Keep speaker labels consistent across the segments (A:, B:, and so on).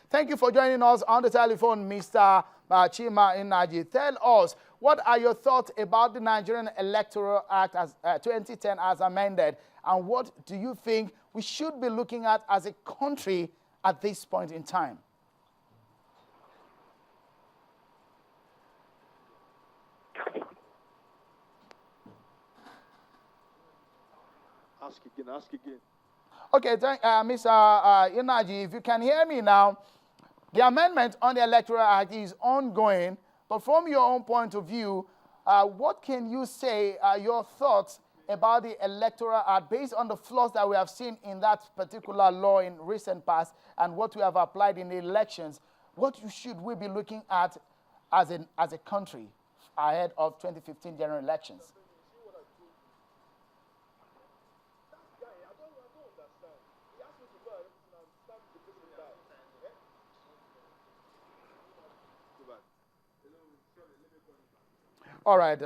A: Thank you for joining us on the telephone, Mr. Chima Nnaji. Tell us, what are your thoughts about the Nigerian Electoral Act as 2010 as amended, and what do you think we should be looking at as a country at this point in time?
B: Ask again.
A: Okay, Mr. Nnaji, if you can hear me now, the amendment on the Electoral Act is ongoing, but from your own point of view, what can you say are your thoughts about the Electoral Act based on the flaws that we have seen in that particular law in recent past and what we have applied in the elections? What should we be looking at as a country ahead of 2015 general elections? All right,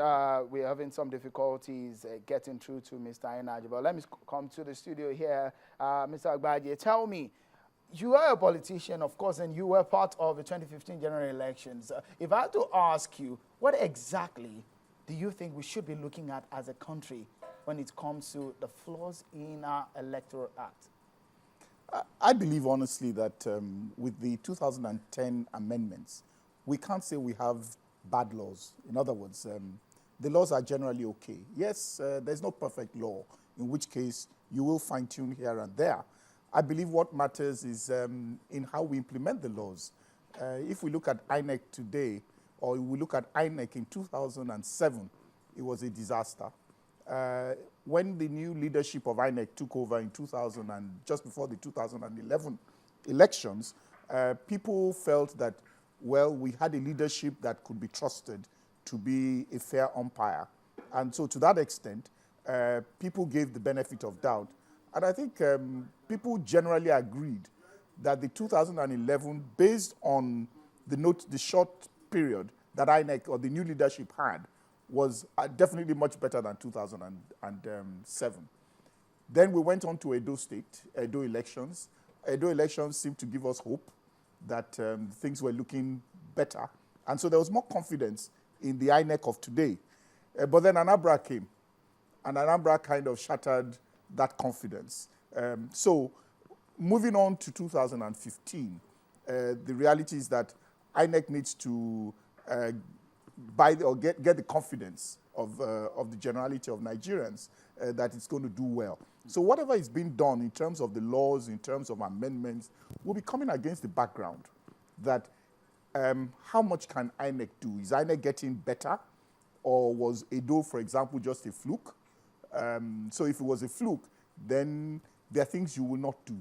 A: we're having some difficulties getting through to Mr. Nnaji, but let me come to the studio here. Mr. Agbaje, tell me, you are a politician, of course, and you were part of the 2015 general elections. If I had to ask you, what exactly do you think we should be looking at as a country when it comes to the flaws in our Electoral Act?
C: I believe, honestly, that with the 2010 amendments, we can't say we have bad laws. In other words, the laws are generally okay. Yes, there's no perfect law, in which case you will fine-tune here and there. I believe what matters is in how we implement the laws. If we look at INEC today, or we look at INEC in 2007, it was a disaster. When the new leadership of INEC took over in 2000 and just before the 2011 elections, people felt that, well, we had a leadership that could be trusted to be a fair umpire. And so to that extent, people gave the benefit of doubt. And I think people generally agreed that the 2011, based on the short period that INEC or the new leadership had, was definitely much better than 2007. Then we went on to Edo elections. Edo elections seemed to give us hope that things were looking better. And so there was more confidence in the INEC of today. But then Anambra came, and Anambra kind of shattered that confidence. So moving on to 2015, the reality is that INEC needs to get the confidence of the generality of Nigerians that it's going to do well. So whatever is being done in terms of the laws, in terms of amendments, will be coming against the background that how much can INEC do? Is INEC getting better? Or was Edo, for example, just a fluke? So if it was a fluke, then there are things you will not do.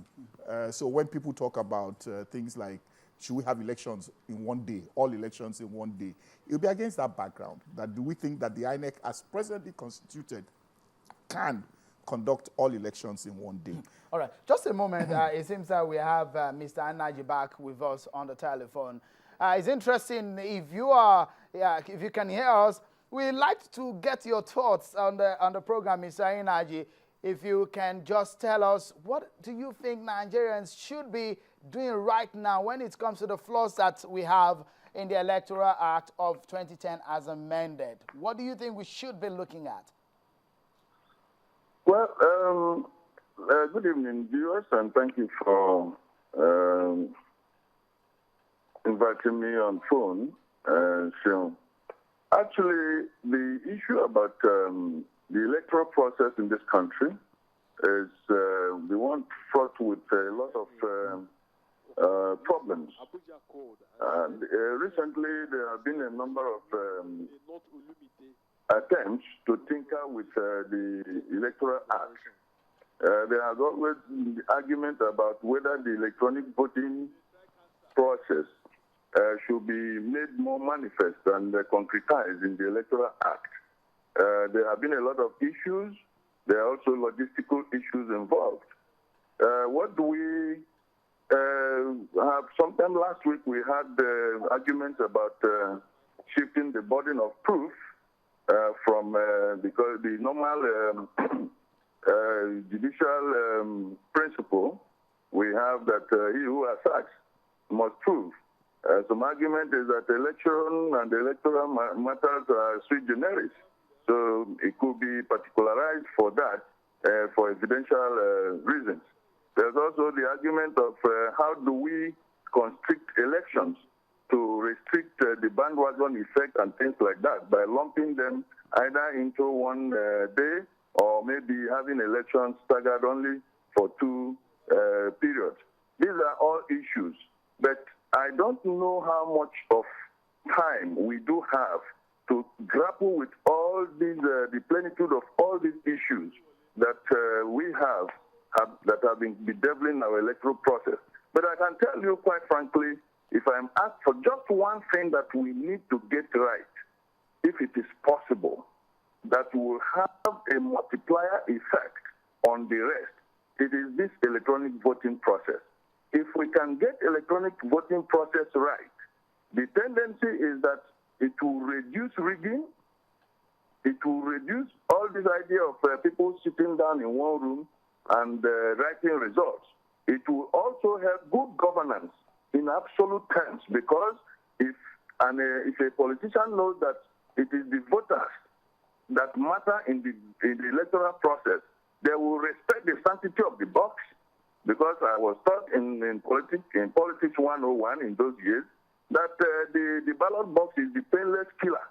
C: So when people talk about things like, should we have elections in one day, all elections in one day, it will be against that background. That do we think that the INEC, as presently constituted, can conduct all elections in one day?
A: All right, just a moment. It seems that we have Mr. Nnaji back with us on the telephone. It's interesting if you can hear us. We'd like to get your thoughts on the program, Mr. Nnaji. If you can just tell us, what do you think Nigerians should be doing right now when it comes to the flaws that we have in the Electoral Act of 2010 as amended? What do you think we should be looking at?
D: Well, good evening, viewers, and thank you for inviting me on phone. So, actually, the issue about the electoral process in this country is the one fraught with a lot of problems. And recently, there have been a number of attempts to tinker with the Electoral Act. There has always been the argument about whether the electronic voting process should be made more manifest and concretized in the Electoral Act. There have been a lot of issues. There are also logistical issues involved. What do we have? Sometime last week we had arguments about shifting the burden of proof from because the normal judicial principle we have that he who asserts must prove. Some argument is that election and electoral matters are sui generis. So it could be particularized for that, for evidential reasons. There's also the argument of how do we constrict elections to restrict the bandwagon effect and things like that by lumping them either into one day or maybe having elections staggered only for 2 periods. These are all issues, but I don't know how much of time we do have to grapple with all these, the plenitude of all these issues that we have that have been bedeviling our electoral process. But I can tell you quite frankly, if I'm asked for just one thing that we need to get right, if it is possible, that will have a multiplier effect on the rest, it is this electronic voting process. If we can get electronic voting process right, the tendency is that it will reduce rigging, it will reduce all this idea of people sitting down in one room and writing results. It will also help good governance in absolute terms, because if a politician knows that it is the voters that matter in the electoral process, they will respect the sanctity of the box, because I was taught in politics 101 in those years that the ballot box is the painless killer.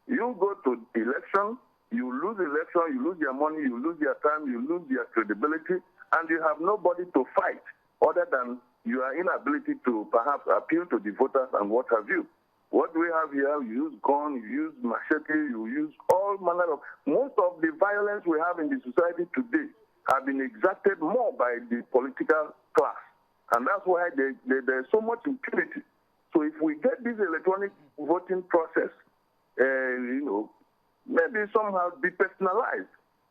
D: You go to election, you lose election, you lose your money, you lose your time, you lose your credibility, and you have nobody to fight other than your inability to perhaps appeal to the voters and what have you. What we have here, you use gun, you use machete, you use all manner of... Most of the violence we have in the society today have been exacted more by the political class. And that's why there's so much impunity. So if we get this electronic voting process, maybe somehow depersonalized,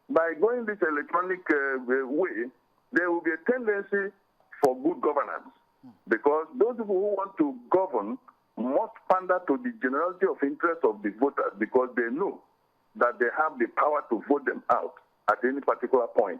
D: by going this electronic way, there will be a tendency for good governance. Because those people who want to govern must pander to the generality of interest of the voters, because they know that they have the power to vote them out at any particular point.